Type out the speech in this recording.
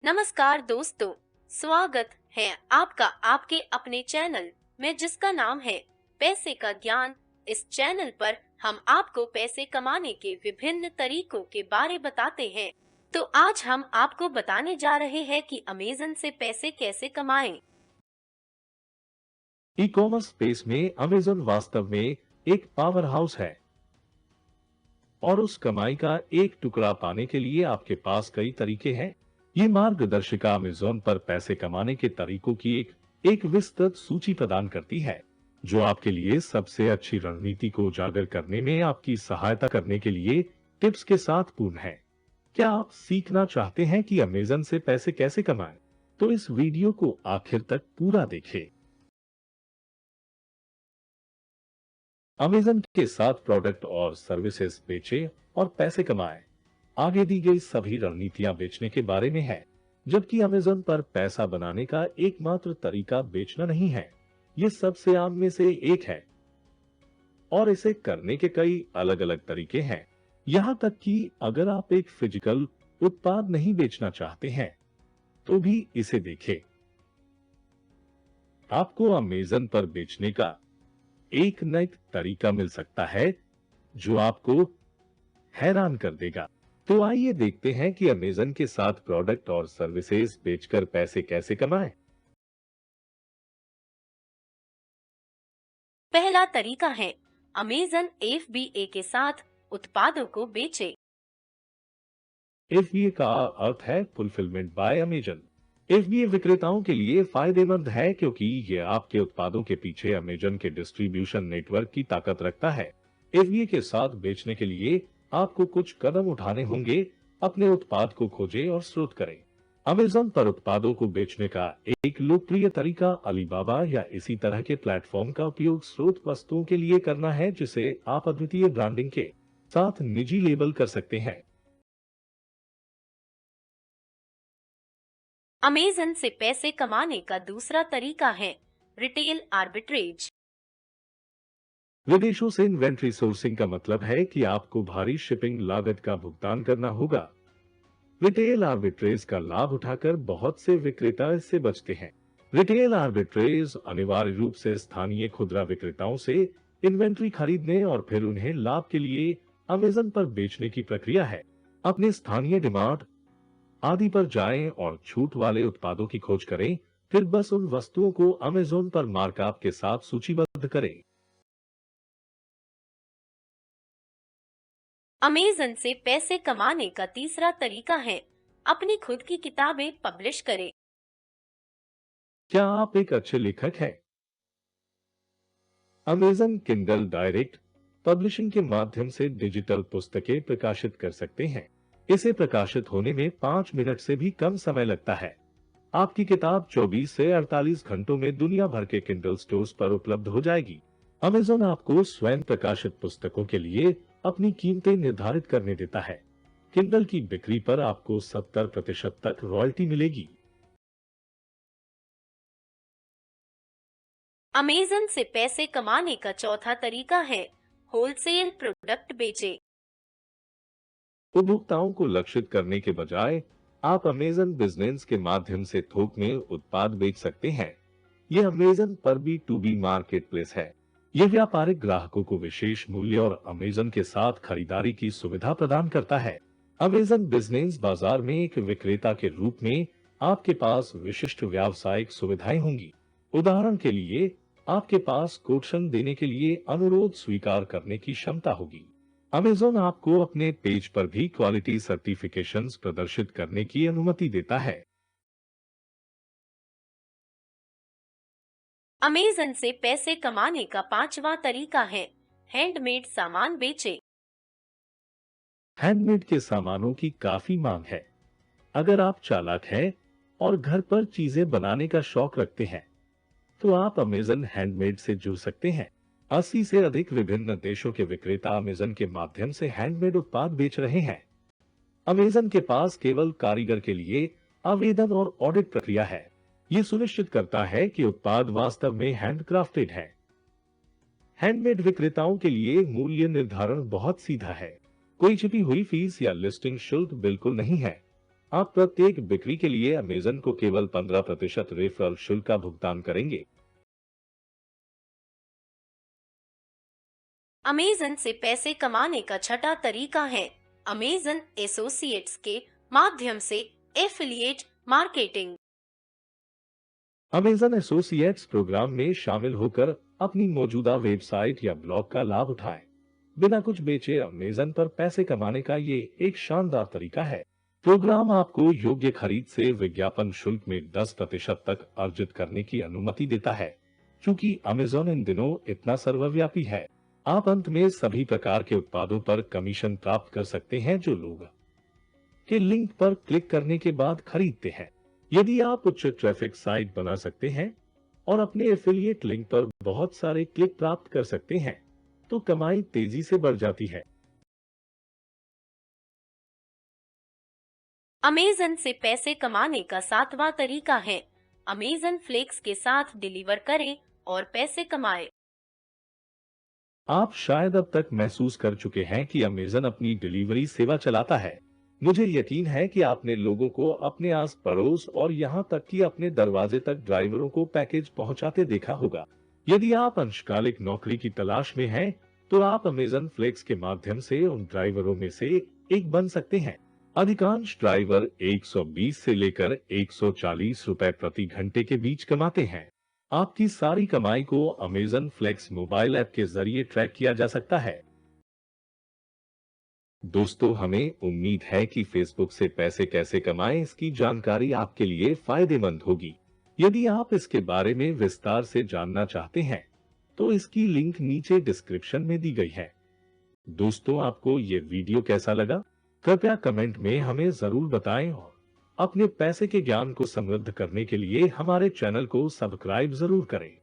नमस्कार दोस्तों, स्वागत है आपका आपके अपने चैनल में जिसका नाम है पैसे का ज्ञान। इस चैनल पर हम आपको पैसे कमाने के विभिन्न तरीकों के बारे बताते हैं। तो आज हम आपको बताने जा रहे हैं कि अमेज़न से पैसे कैसे कमाएं। ई कॉमर्स स्पेस में अमेज़न वास्तव में एक पावर हाउस है और उस कमाई का एक टुकड़ा पाने के लिए आपके पास कई तरीके हैं। ये मार्गदर्शिका अमेज़न पर पैसे कमाने के तरीकों की एक विस्तृत सूची प्रदान करती है, जो आपके लिए सबसे अच्छी रणनीति को उजागर करने में आपकी सहायता करने के लिए टिप्स के साथ पूर्ण है। क्या आप सीखना चाहते हैं कि अमेज़न से पैसे कैसे कमाएं? तो इस वीडियो को आखिर तक पूरा देखें। अमेज़न के साथ प्रोडक्ट और सर्विसेज बेचें और पैसे कमाएं। आगे दी गई सभी रणनीतियां बेचने के बारे में है, जबकि अमेज़न पर पैसा बनाने का एकमात्र तरीका बेचना नहीं है। ये सबसे आम में से एक है और इसे करने के कई अलग अलग तरीके हैं। यहाँ तक कि अगर आप एक फिजिकल उत्पाद नहीं बेचना चाहते हैं, तो भी इसे देखें। आपको अमेज़न पर बेचने का एक नया तरीका मिल सकता है जो आपको हैरान कर देगा। तो आइए देखते हैं कि अमेज़न के साथ प्रोडक्ट और सर्विसेज बेचकर पैसे कैसे कमाएं। पहला तरीका है अमेज़न FBA के साथ उत्पादों को बेचे। FBA का अर्थ है फुलफिलमेंट बाय अमेज़न। FBA विक्रेताओं के लिए फायदेमंद है क्योंकि यह आपके उत्पादों के पीछे अमेज़न के डिस्ट्रीब्यूशन नेटवर्क की ताकत रखता है। FBA के साथ बेचने के लिए आपको कुछ कदम उठाने होंगे। अपने उत्पाद को खोजें और स्रोत करें। अमेज़न पर उत्पादों को बेचने का एक लोकप्रिय तरीका अलीबाबा या इसी तरह के प्लेटफॉर्म का उपयोग स्रोत वस्तुओं के लिए करना है, जिसे आप अद्वितीय ब्रांडिंग के साथ निजी लेबल कर सकते हैं। अमेज़न से पैसे कमाने का दूसरा तरीका है रिटेल आर्बिट्रेज। विदेशों से इन्वेंट्री सोर्सिंग का मतलब है कि आपको भारी शिपिंग लागत का भुगतान करना होगा। रिटेल आर्बिट्रेज का लाभ उठाकर बहुत से विक्रेता इससे बचते हैं। रिटेल आर्बिट्रेज अनिवार्य रूप से स्थानीय खुदरा विक्रेताओं से इन्वेंट्री खरीदने और फिर उन्हें लाभ के लिए अमेज़न पर बेचने की प्रक्रिया है। अपने स्थानीय डिमांड आदि पर जाएं और छूट वाले उत्पादों की खोज करें, फिर बस उन वस्तुओं को अमेज़न पर मार्कअप के साथ सूचीबद्ध करें। अमेज़न से पैसे कमाने का तीसरा तरीका है अपनी खुद की किताबें पब्लिश करें। क्या आप एक अच्छे लेखक हैं? अमेज़न किंडल डायरेक्ट पब्लिशिंग के माध्यम से डिजिटल पुस्तकें प्रकाशित कर सकते हैं। इसे प्रकाशित होने में 5 मिनट से भी कम समय लगता है। आपकी किताब 24 से 48 घंटों में दुनिया भर के किंडल स्टोर्स पर उपलब्ध हो जाएगी। अमेज़न आपको स्वयं प्रकाशित पुस्तकों के लिए अपनी कीमतें निर्धारित करने देता है। किंडल की बिक्री पर आपको 70% तक रॉयल्टी मिलेगी। अमेज़न से पैसे कमाने का चौथा तरीका है होलसेल प्रोडक्ट बेचे। उपभोक्ताओं को लक्षित करने के बजाय आप अमेज़न बिजनेस के माध्यम से थोक में उत्पाद बेच सकते हैं। यह अमेज़न पर भी टू बी मार्केट प्लेस है। यह व्यापारिक ग्राहकों को विशेष मूल्य और अमेज़न के साथ खरीदारी की सुविधा प्रदान करता है। अमेज़न बिजनेस बाजार में एक विक्रेता के रूप में आपके पास विशिष्ट व्यावसायिक सुविधाएं होंगी। उदाहरण के लिए, आपके पास कोटेशन देने के लिए अनुरोध स्वीकार करने की क्षमता होगी। अमेज़न आपको अपने पेज पर भी क्वालिटी सर्टिफिकेशंस प्रदर्शित करने की अनुमति देता है। अमेज़न से पैसे कमाने का पांचवा तरीका है हैंडमेड सामान बेचे। हैंडमेड के सामानों की काफी मांग है। अगर आप चालाक हैं और घर पर चीजें बनाने का शौक रखते हैं, तो आप अमेज़न हैंडमेड से जुड़ सकते हैं। 80 से अधिक विभिन्न देशों के विक्रेता अमेज़न के माध्यम से हैंडमेड उत्पाद बेच रहे हैं। अमेज़न के पास केवल कारीगर के लिए आवेदन और ऑडिट प्रक्रिया है। ये सुनिश्चित करता है कि उत्पाद वास्तव में हैंडक्राफ्टेड है। हैंडमेड विक्रेताओं के लिए मूल्य निर्धारण बहुत सीधा है। कोई छिपी हुई फीस या लिस्टिंग शुल्क बिल्कुल नहीं है। आप प्रत्येक बिक्री के लिए अमेजन को केवल 15% रेफरल शुल्क का भुगतान करेंगे। अमेजन से पैसे कमाने का छठा तरीका है अमेजन एसोसिएट्स के माध्यम से affiliate marketing. Amazon associates program में शामिल होकर अपनी मौजूदा वेबसाइट या ब्लॉग का लाभ उठाएं। बिना कुछ बेचे अमेजन पर पैसे कमाने का ये एक शानदार तरीका है। प्रोग्राम आपको योग्य खरीद से विज्ञापन शुल्क में 10% तक अर्जित करने की अनुमति देता है। चूंकि अमेजन इन दिनों इतना सर्वव्यापी है, आप अंत में सभी प्रकार के उत्पादों पर कमीशन प्राप्त कर सकते हैं जो लोग के लिंक पर क्लिक करने के बाद खरीदते हैं। यदि आप उच्च ट्रैफिक साइट बना सकते हैं और अपने एफिलिएट लिंक पर बहुत सारे क्लिक प्राप्त कर सकते हैं, तो कमाई तेजी से बढ़ जाती है। अमेजन से पैसे कमाने का सातवां तरीका है अमेजन फ्लेक्स के साथ डिलीवर करें और पैसे कमाएं। आप शायद अब तक महसूस कर चुके हैं कि अमेजन अपनी डिलीवरी सेवा चलाता है। मुझे यकीन है कि आपने लोगों को अपने आस पड़ोस और यहाँ तक कि अपने दरवाजे तक ड्राइवरों को पैकेज पहुँचाते देखा होगा। यदि आप अंशकालिक नौकरी की तलाश में हैं, तो आप अमेजन फ्लेक्स के माध्यम से उन ड्राइवरों में से एक बन सकते हैं। अधिकांश ड्राइवर 120 से लेकर 140 रुपए प्रति घंटे के बीच कमाते हैं। आपकी सारी कमाई को अमेजन फ्लेक्स मोबाइल ऐप के जरिए ट्रैक किया जा सकता है। दोस्तों, हमें उम्मीद है कि फेसबुक से पैसे कैसे कमाएं इसकी जानकारी आपके लिए फायदेमंद होगी। यदि आप इसके बारे में विस्तार से जानना चाहते हैं, तो इसकी लिंक नीचे डिस्क्रिप्शन में दी गई है। दोस्तों, आपको ये वीडियो कैसा लगा? कृपया कमेंट में हमें जरूर बताएं और अपने पैसे के ज्ञान को समृद्ध करने के लिए हमारे चैनल को सब्सक्राइब जरूर करें।